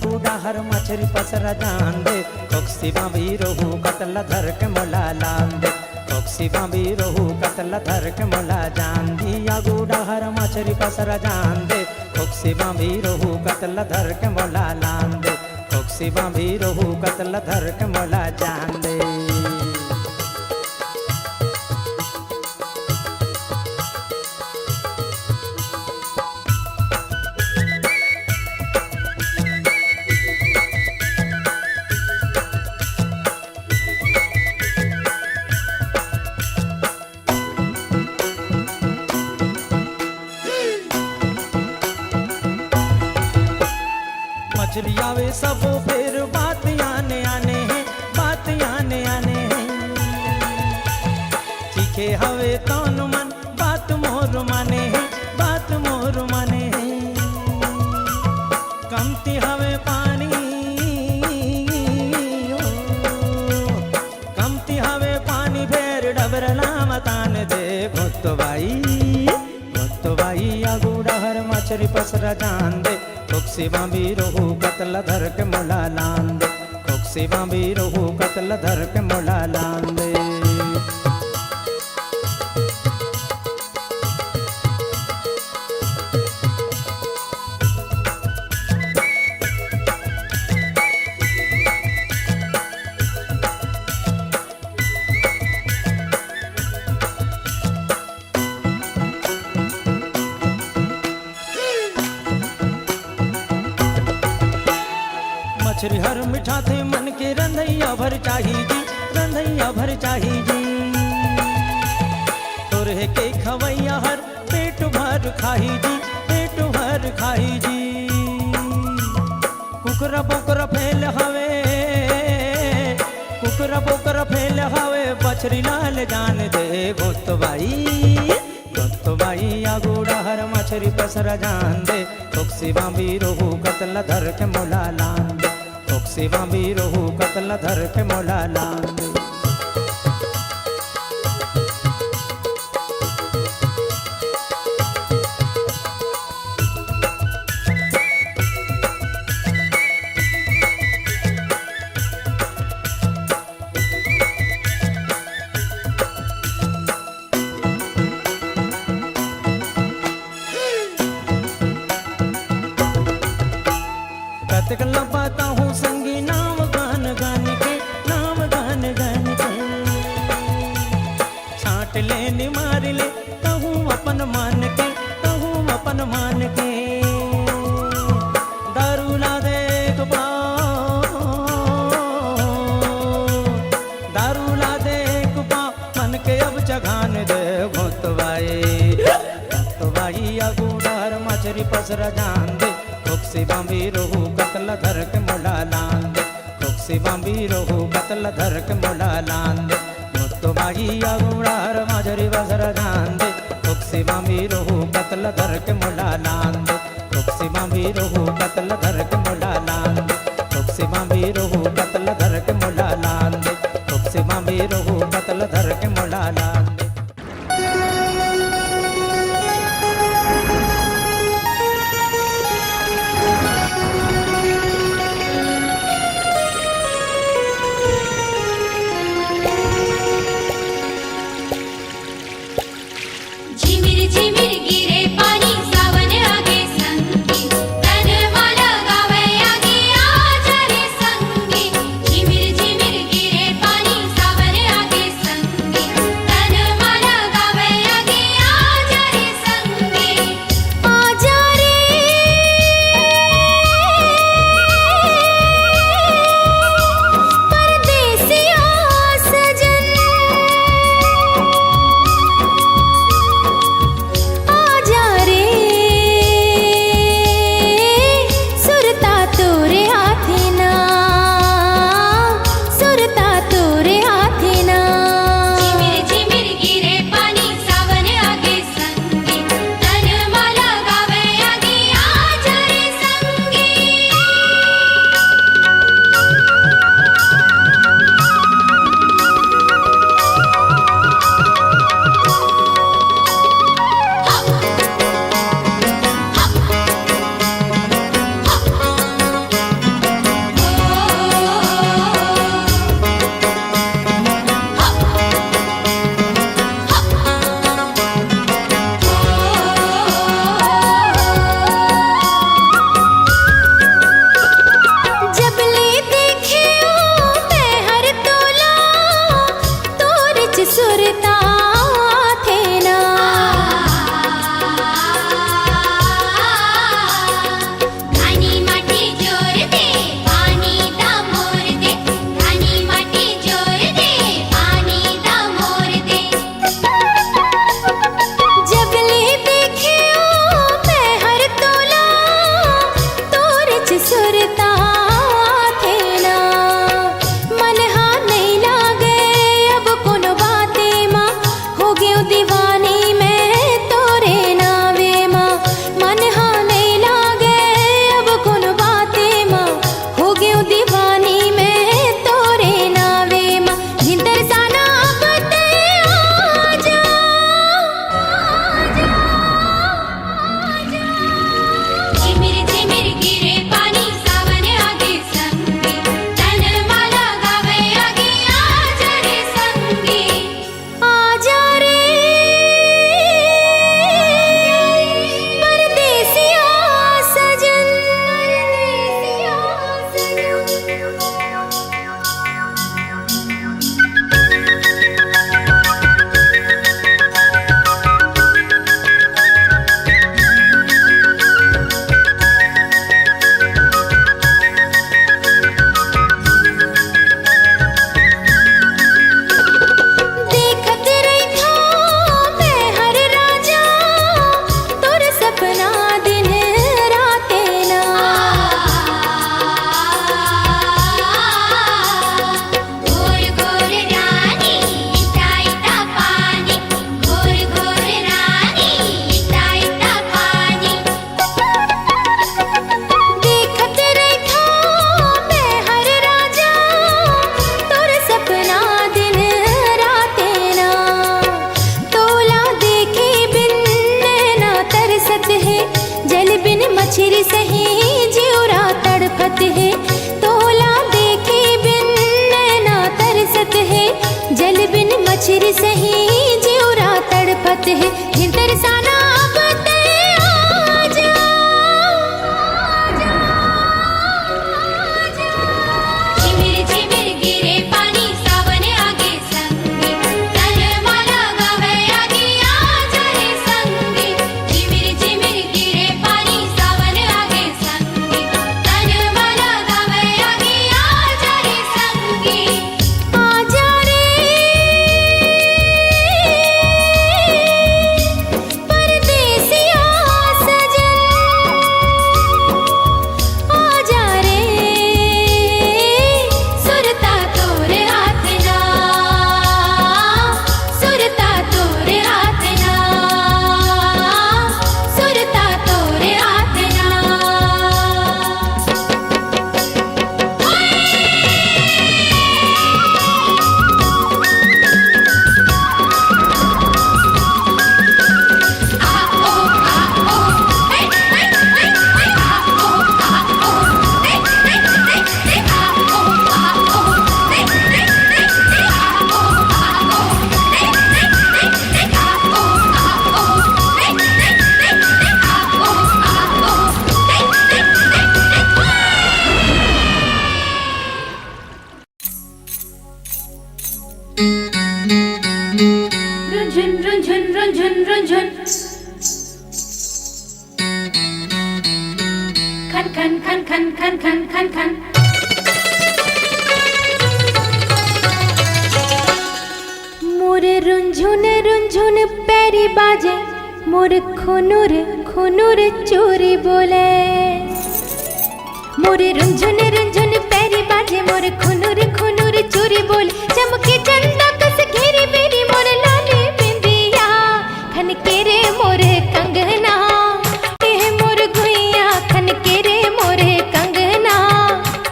गुडा हर मछरी पसरा जान दे कोक्सी बाबी रोहू कतला धर के मोला लान दे कोक्सी बाबी रोहू कतला धर के मोला जान दिया गुडा हर मछरी पसरा जान दे कोक्सी बाबी रोहू कतला धर के मोला लान दे कोक्सी बाबी रोहू कतला धर के मोला जान दे। मछली आवे सब फिर बात आने आने हैं बात आने आने हैं चीखे हवे तौन मन बात मोर माने हैं बात मोर माने हैं कमती हवे पानी कमती हवे पानी फेर डबरला मतान दे भोतो भाई आगूड़ा हर मछली पसरा जान दे कोक्सी बाबी रोहू कतला धर के मोला लान दे कोक्सी बाबी रोहू कतला धर के मोला लान दे। मछली हर मिठा थे मन के रंधैया भर चाही जी रंधैया भर चाही जी तोरे के खवैया हर पेट भर खाही जी पेट भर खाही जी कुकरा बोकरा फैल हवे कुकरा बोकरा फैल हवे बछरी लाल जान दे गोत भाई आगूड़ा हर मछली पसरा जान दे कोक्सी बाबी रोहू कतला धर के मोला लान दे कोक्सी बाबी रोहू कतला धर के मोला लान दे। कतकला पाता हूँ संगी नाम गान गान के नाम गान गान के छाट ले निमार ले कहूँ अपन मान के कहूँ अपन मान के दारू ला दे दारू ला दे मन के अब जगान दे भोत भाई अगूडार मछरी पसरा जान दे कोक्सी बाबी रोहू कतला धर के मोला लान दे कोक्सी बाबी रोहू कतला धर के मोला लान दे भोतो भाई आगूड़ा मछरी पसरा जान दे कोक्सी बाबी रोहू कतला धर के मोला लान दे कोक्सी बाबी रोहू कतला धर के मोला लान दे कोक्सी बाबी रोहू कतला धर के मोला लान दे कोक्सी बाबी रोहू कतला धर के मोला लान दे। झिमिर गिरे पाणी सावन आगे संगी तन मला गाव तड़पत है, तोला देखे बिन नैना तरसत है, जल बिन मछरी सही जिउरा तड़पत है। हिन तरसाना अब ते आजा, झिमिर झिमिर गिरे पानी सावन आगे संगे, तन माला गावे आगे आजा रे संगे। झिमिर झिमिर गिरे पानी सावन आगे संगे, तन माला गावे आगे आजा रे संगे। आजा रे परदेसिया सजन, आजा रे सुरता तोरे हाथ ना, सुरता तोरे हाथ ना, सुरता तोरे हाथ ना। रुंझुन रुंझुन रुंझुन रुंझुन, खन खन खन खन खन खन खन खन। मोरे रुंझुन रुंझुन पैरी बाजे, मोर खुनुर खुनुर चोरी बोले। मोरे रुंझुन रुंझुन पैरी बाजे, मोर खुनुर खुनुर चोरी बोले। चमके चंदा कस घेरी बेरी मोर लाली बिंदिया, खन के रे मोर कंगना, ए मोर गुइया खन के रे मोर कंगना,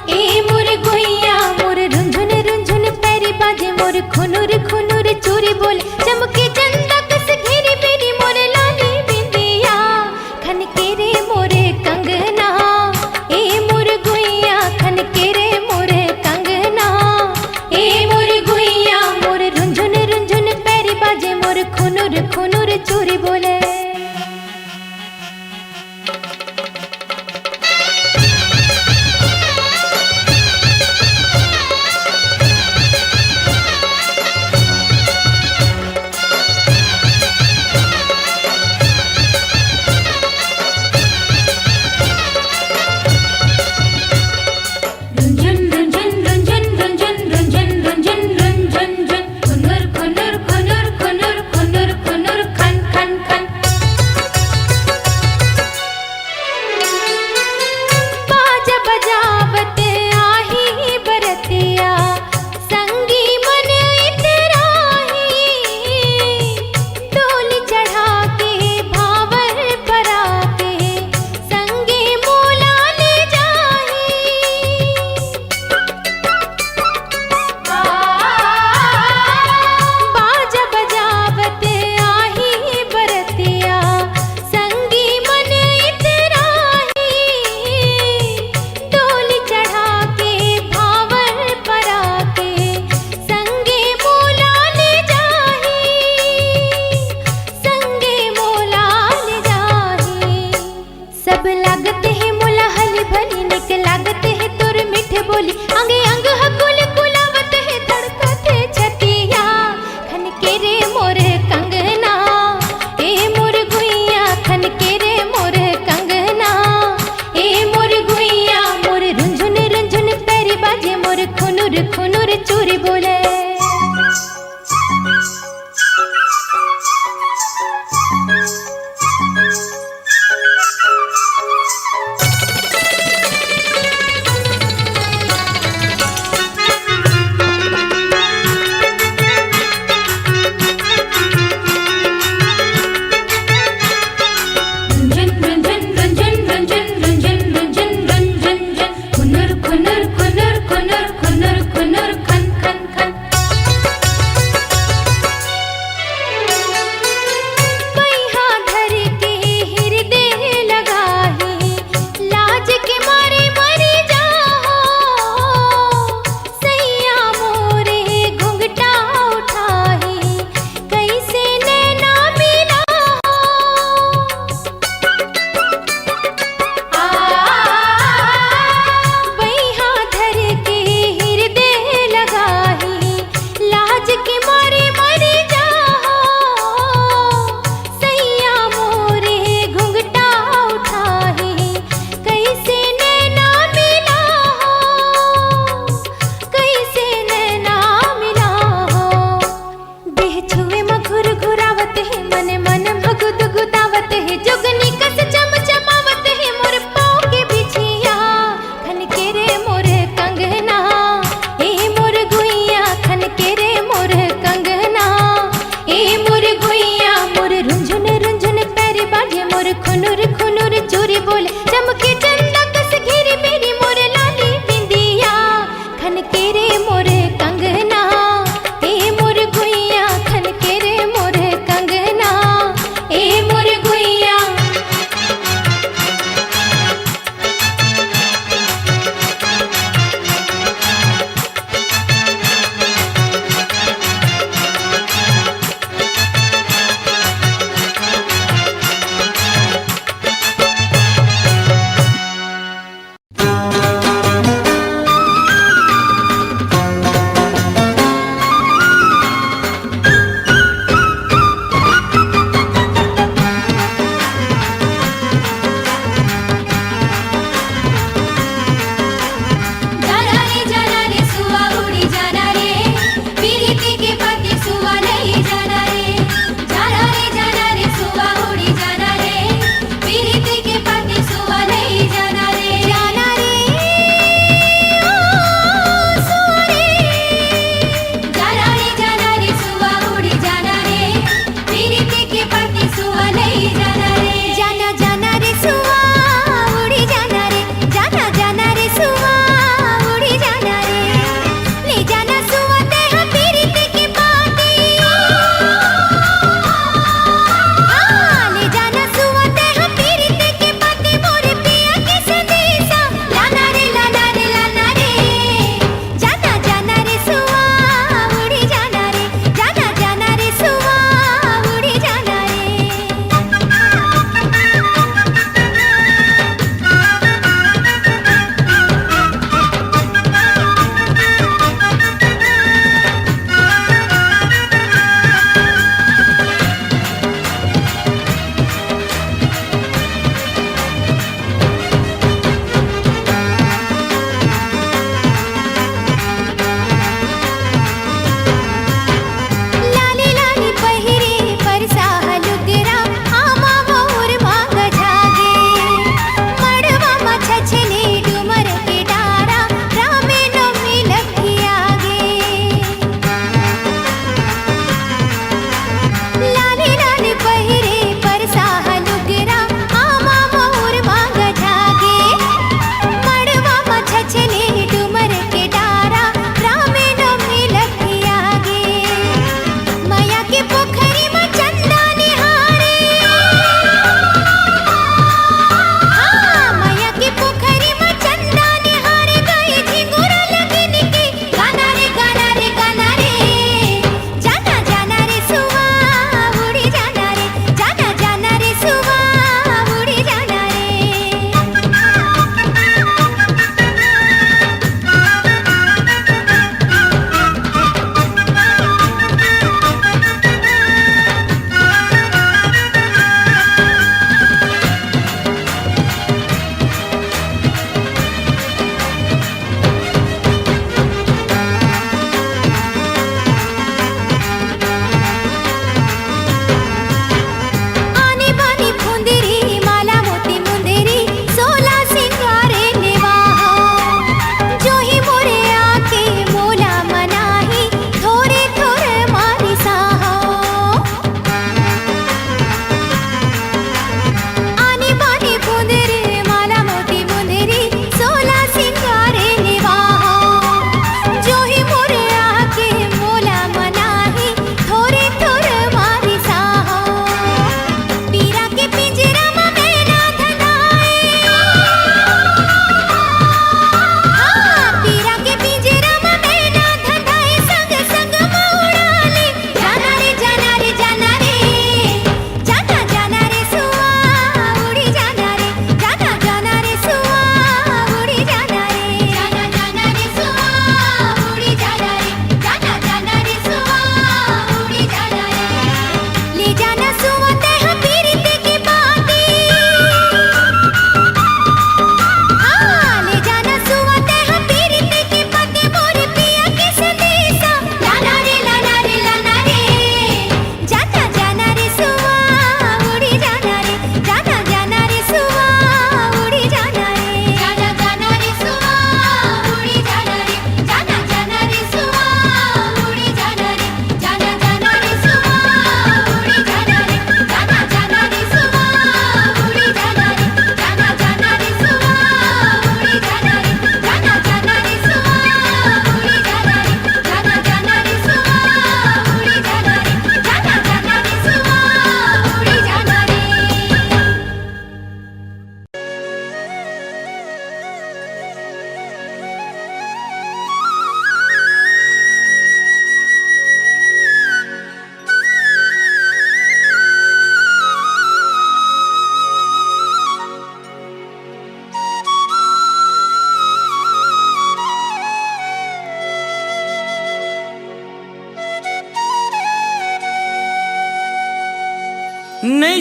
ए मोर गुइया। मोर रुंझुन रुंझुन पैरी बाजे, मोर खुनुर खुनुर चोरी बोले। चमके चंदा कस घेरी बेरी मोर लाली बिंदिया, खन के रे मोर कंगना, ए मोर गुइया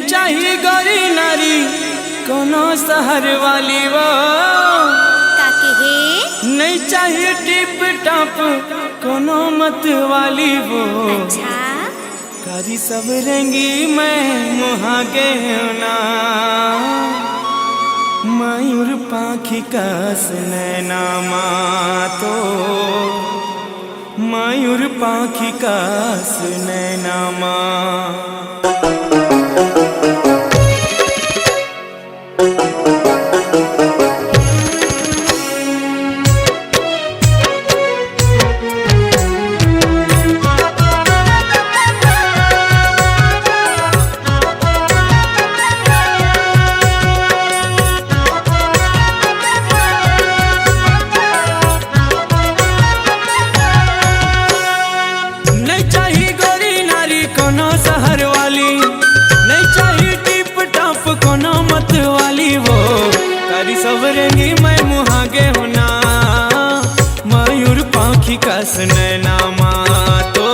चाहिए गौरी नारी कोनो शहर वाली वो, काके हे नहीं चाहिए टिप टॉप कोनो मत वाली वो। अच्छा कारी सब रंगी मैं मुहा के ना, मयूर पाखी कस नैना तो, मयूर पाखी कस नैना सवरेंगी मैं मुहागे होना, मयूर पाखी कस नैना तो,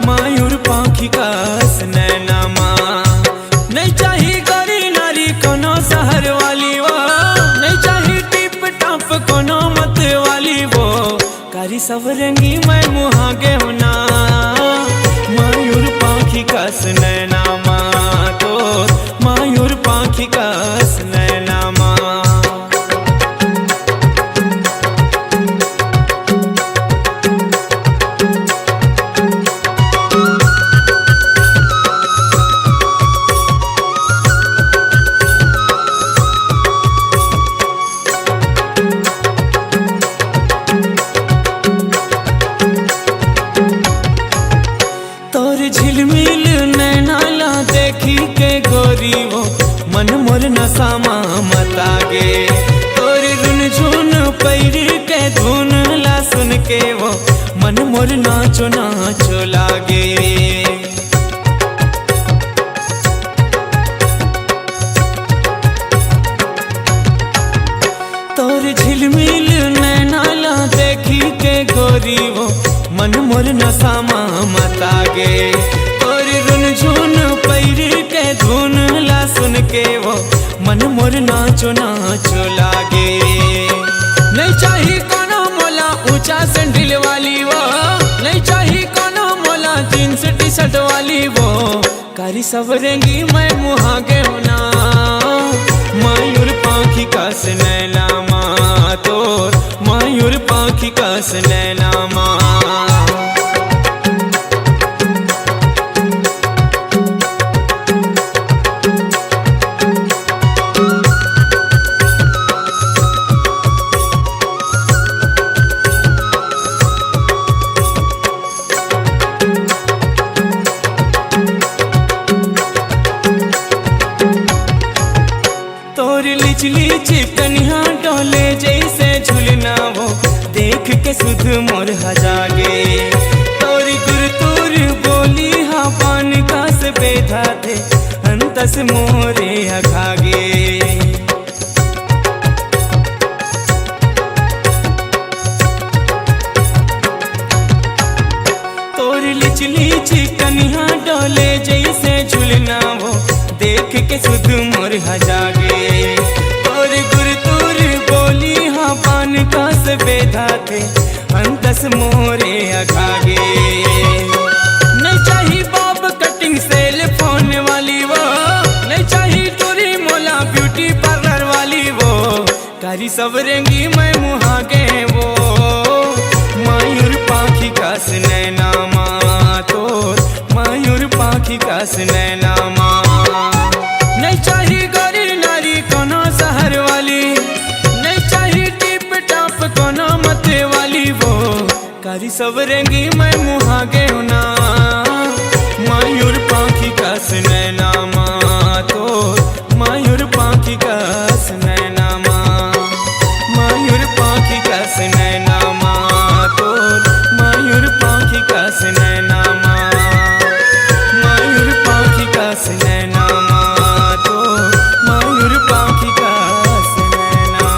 मयूर पाखी कस नैना। नहीं चाहिए गौरी नारी कोनो शहर वाली वो, नहीं चाहिए टिप टॉप कोनो मत वाली वो। कारी सवरेंगी मैं मुहागे होना, मयूर पाखी कस नैना तो, मयूर पाखी कस नैना। झिलमिल नैनाला देखी के गोरी वो, मन मोर नसामा मतागे। तोर रुन झुन पैरी के धुन ला सुन के वो, मन मोर नाचो नाचो लागे। तोर झिलमिल नैनाला देखी के गोरी वो, मन मोर नसामा मतागे। तोर रुन झुन पैरी के धुन ला सुन के वो, मन मोर नाचो नाचो लागे। नहीं चाहिए कोनो मोला ऊंचा सैंडल वाली वो, नहीं चाहिए कोनो मोला जींस टी शर्ट वाली वो। कारी सवरेंगी मैं मुहागे होना, मयूर पाखी कस नैना तोर, मयूर पाखी कस नैना। लिचली कन्या डोले जैसे झुलना वो, देख के सुध मोर हजागे। तोरी गुर तोर बोली हा पान कास बेधा थे, अंतस मोरे अघागे। तोरी लिचली कन्या डोले जैसे झुलना वो, देख के सुध मोर हजागे। तोर गुर तोर बोली हाँ पान कास बेधा थे, अंतस मोरे अघागे। नहीं चाहिए बॉब कटिंग सेल फोन वाली वो, नहीं चाहिए टोरी मोला ब्यूटी पार्लर वाली वो। कारी सवरेंगी मैं मुहागे वो, मयूर पाखी कस नैना तोर, मयूर पाखी कस नैना। नहीं चाहिए गौरी नारी कोनो शहर वाली, नहीं चाहिए टिप टॉप कोनो मत वाली वो। कारी सवरेंगी मैं मुहागे होना, मयूर पाखी कस नैना तोर, मयूर पाखी कस नैना। मयूर पाखी कस नैना तोर, मयूर पाखी कस नैना। मयूर पाखी कस नैना तोर, मयूर पाखी कस नैना।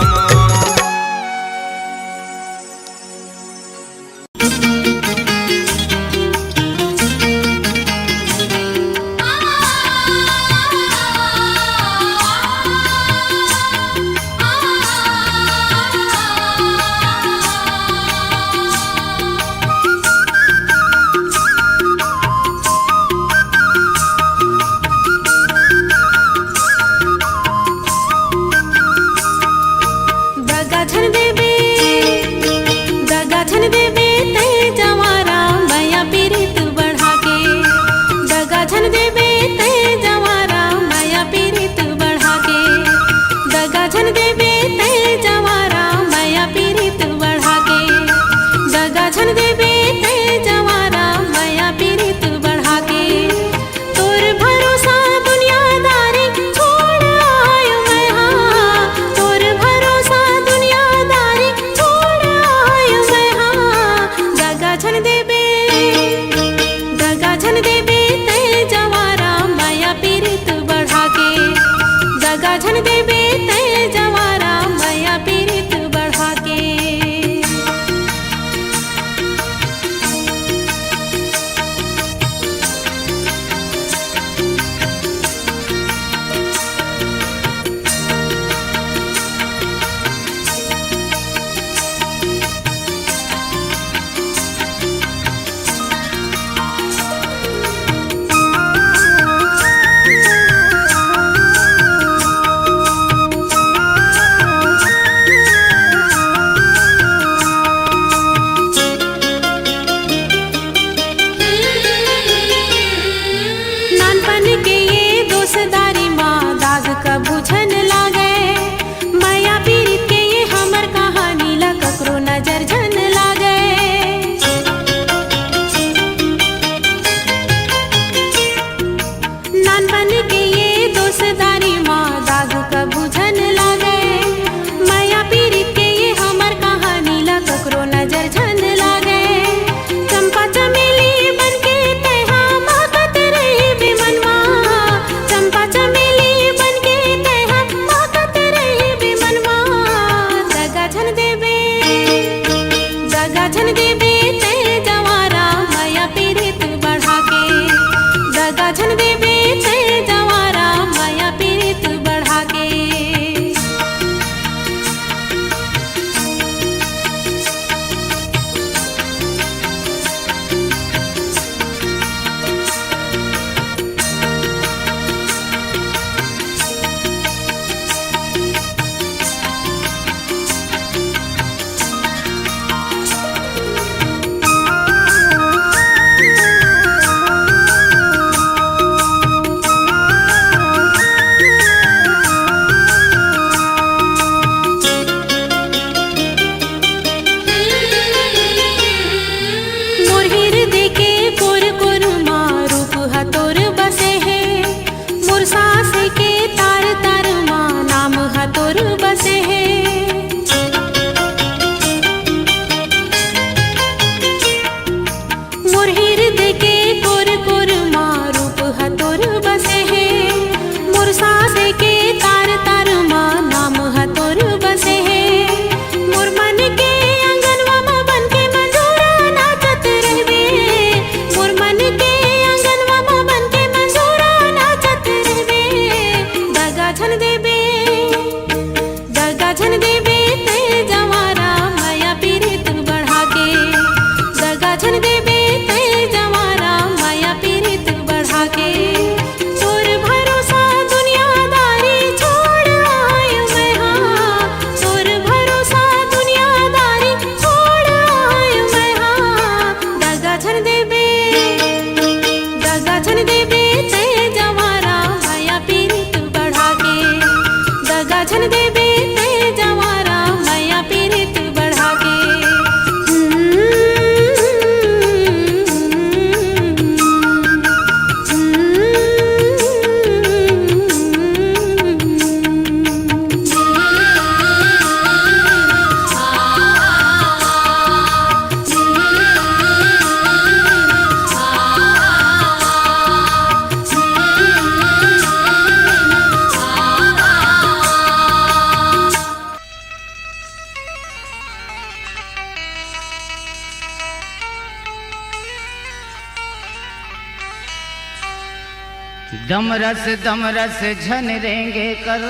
दमरस झनरेंगे कर,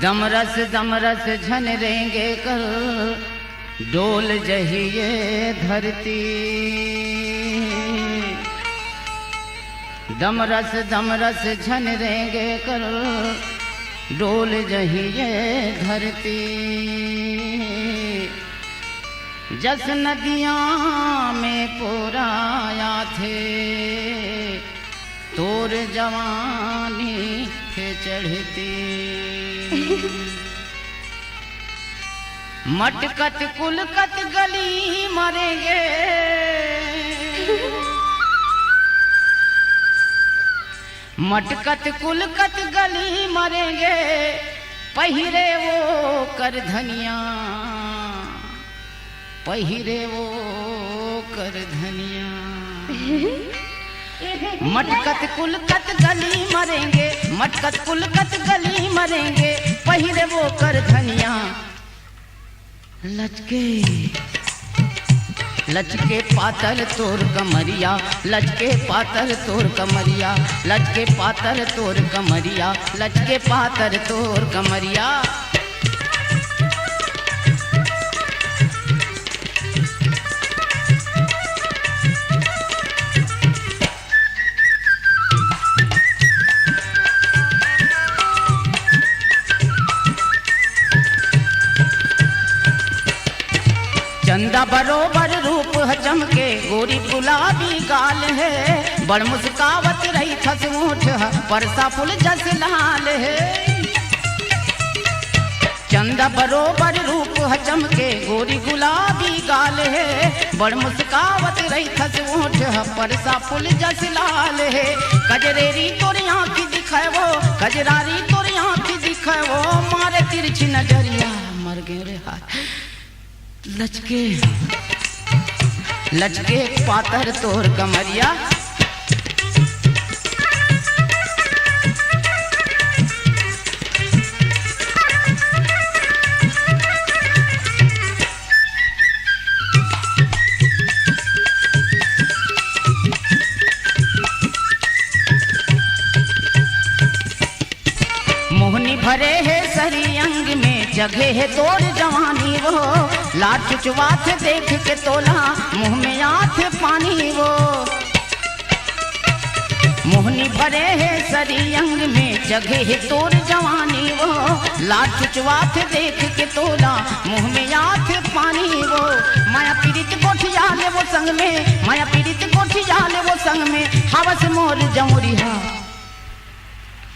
दमरस झनरेंगे कर, डोल जहिए धरती। दमरस झनरेंगे कर, डोल जहिए धरती। जस नदियाँ में पुराया थे, तोर जवानी के चढ़ती। मटकत कुलकत गली मरेंगे, मटकत कुलकत गली मरेंगे, पहिरे वो कर धनिया, पहिरे वो कर धनिया। मटकत कुलकत गली मरेंगे, मटकत कुलकत गली मरेंगे, पहिरे वो कर धनिया। लचके लचके पातर तोर कमरिया, लचके पातर तोर कमरिया, लचके पातर तोर कमरिया, लचके पातर तोर कमरिया। चंदा बरोबर रूप है चमके, गोरी गुलाबी गाल है, बड़ मुस्कावत रही थस ऊँट परसा फूल जस लाल है। चंदा बरोबर रूप है चमके, गोरी गुलाबी गाल है, बड़ मुस्कावत रही थस ऊँट परसा फूल जस लाल है। कजरेरी तोर आँखी दिखाए वो, कजरारी तोर आँखी दिखाए वो, मारे तिरछी नजरिया मर गए रे हाथ। लचके लचके पातर तोर कमरिया। मोहनी भरे है सरी अंग में, जगह है तोड़ जवानी वो, लाट चुचवात देख के तोला, मुंह में आथ पानी वो। मोहनी भरे है सरी अंग में, जगह है तोड़ जवानी वो, लाट चुचवात देख के तोला, मुंह में आथ पानी वो। माया पीड़ित कोठिया ले वो संग में, माया पीड़ित कोठिया ले वो संग में, हवस मोर जमुरिया।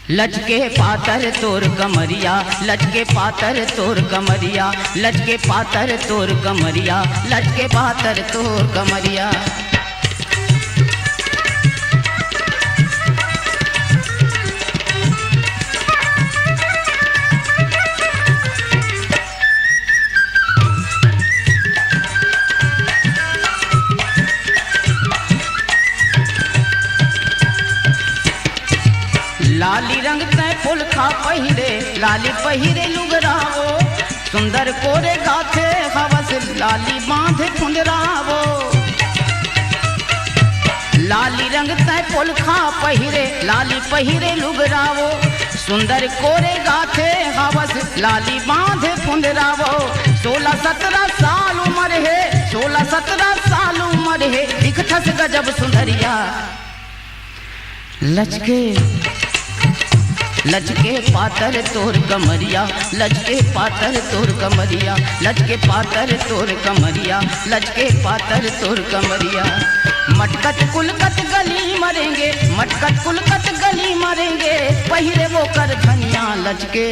लचके पातर तोर कमरिया, लचके पातर तोर कमरिया, लचके पातर तोर कमरिया, लचके पातर तोर कमरिया। लाली रंग तय फुल खा पहिरे, लाली पहिरे लुगरावो, सुंदर कोरे गाथे हवस लाली बांधे फुंदरावो। लाली रंग तय फुल खा पहिरे, लाली पहिरे लुगरावो, सुंदर कोरे गाथे हवस लाली बांधे फुंदरावो। 16-17 साल उम्र है, 16-17 साल उम्र है, दिखथस गजब सुंदरिया। लचके लचके पातर तोर कमरिया, लचके पातर तोर कमरिया, लचके पातर तोर कमरिया, लचके पातर तोर कमरिया। मटकत कुलकत गली मरेंगे, मटकत कुलकत गली मरेंगे, पहिरे वो कर धनिया। लचके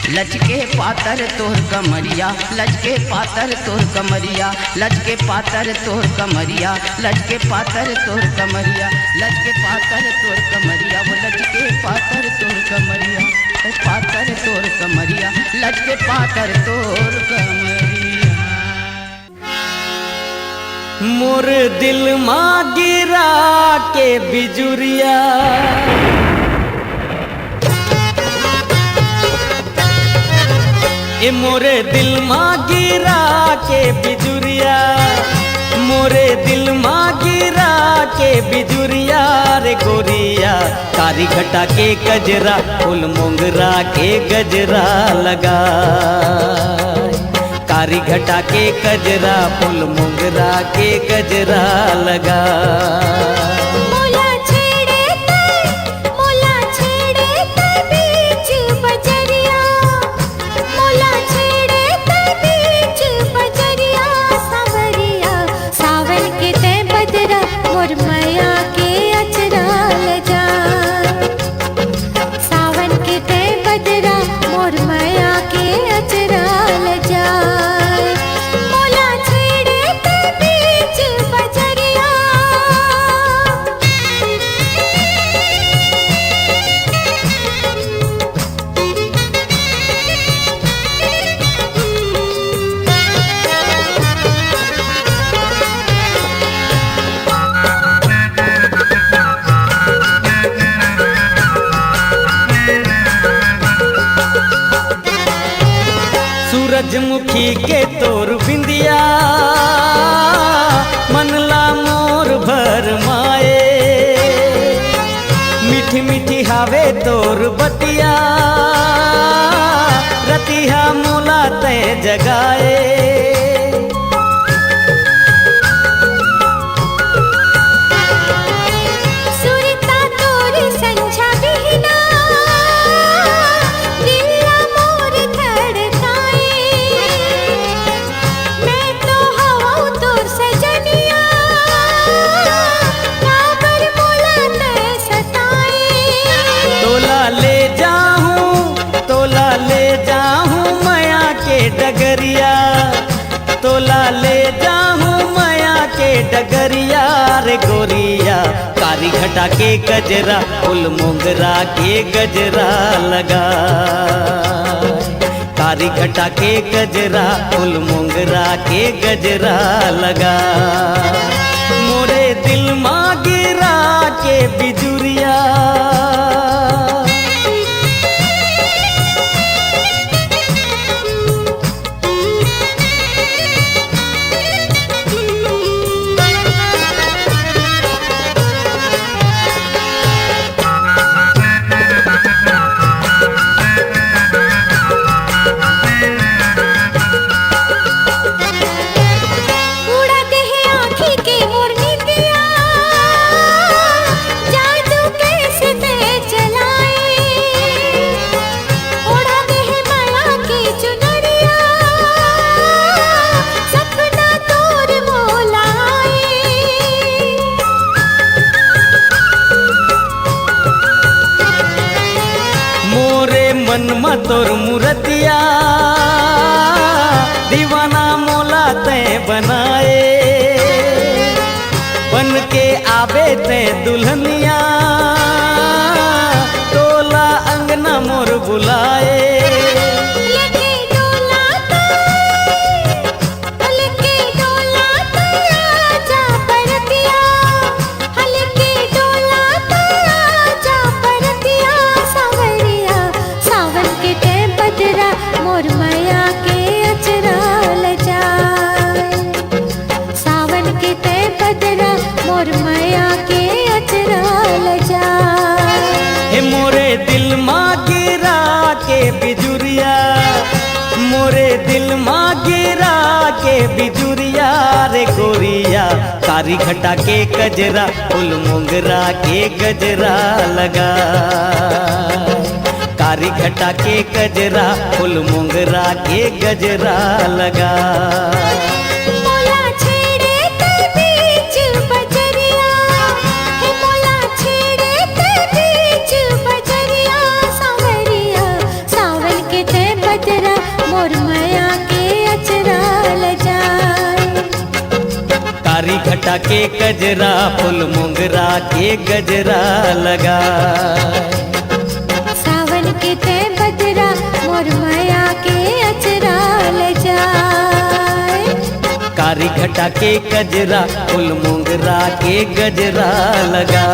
लचके पातर तोर कमरिया, लचके पातर तोर कमरिया, लचके पातर तोर कमरिया, लचके पातर तोर कमरिया, लचके पातर तोर कमरिया, वो लचके पातर तोर कमरिया, पातर तोर कमरिया, लचके पातर तोर कमरिया। मोर दिल माँ गिरा के बिजुरिया, ए मोरे दिल माँ गिरा के बिजुरिया, मोरे दिल माँ गिरा के बिजुरिया रे गोरिया, कारी घटा के गजरा फूल मोंगरा के गजरा लगा, कारी घटा के गजरा फूल मोंगरा के गजरा लगा। मोला छेड़े ते बीच बजरिया, मोला छेड़े ते बीच बजरिया, सावरिया सावन के ते बदरा मोर मैया के अचरा लजा, सावन के ते बदरा मोर मैया के अचरा लजा। मोला छेड़े ते बीच बजरिया, सूरजमुखी के तोर बिंदिया, मनला मोर भर माए, मीठी मीठी हावे तोर बतिया, रतिहा मोला ते जगाए। सुरता तोर संझा बिहना, दिया मोर धड़काए, मैं तो हवा तोर सजनिया, काबर मोला ते सताए। तोला ले जाऊं माया के डगरिया, तोला ले जाऊं माया के डगरिया रे गोरिया, कारी घटा के गजरा फूल मोंगरा के गजरा लगा, कारी घटा के गजरा फूल मोंगरा के गजरा लगा। मोरे दिल माँ गिरा के बिजुरिया, उड़ा दे आँखी के मोर निदिया, जादू कैसे ते चलाए, उड़ा दे माया की चुनरिया, सपना तोर मोलाए। मोरे मन में तोर मूर्तिया, दीवाना मोला ते बनाए, बन के आवे ते दुल्हनिया, तोला अंगना मोर बुलाए। लेके डोला तो आजा परतिया, लेके डोला तो आजा परतिया, सावरिया सावन के ते बदरा मोर मैया के अचरा लजा, सावन के ते बदरा मोर मैया के अचरा लजा। हे मोरे दिल माँ गिरा के बिजुरिया, मोरे दिल माँ गिरा के बिजुरिया रे गोरिया, कारी घटा के गजरा फूल मोंगरा के गजरा लगा, कारी घटा के गजरा फूल मोंगरा के गजरा लगा। मोला छेड़े ते बीच बजरिया, हे मोला छेड़े ते बीच बजरिया, सावरिया सावन के ते बदरा मोर मैया के अचरा लजा, कारी घटा के गजरा फूल मोंगरा के गजरा लगा, सावन के ते बदरा मोर मैया के अचरा लजा। कारी घटा के गजरा फूल मोंगरा के गजरा लगा।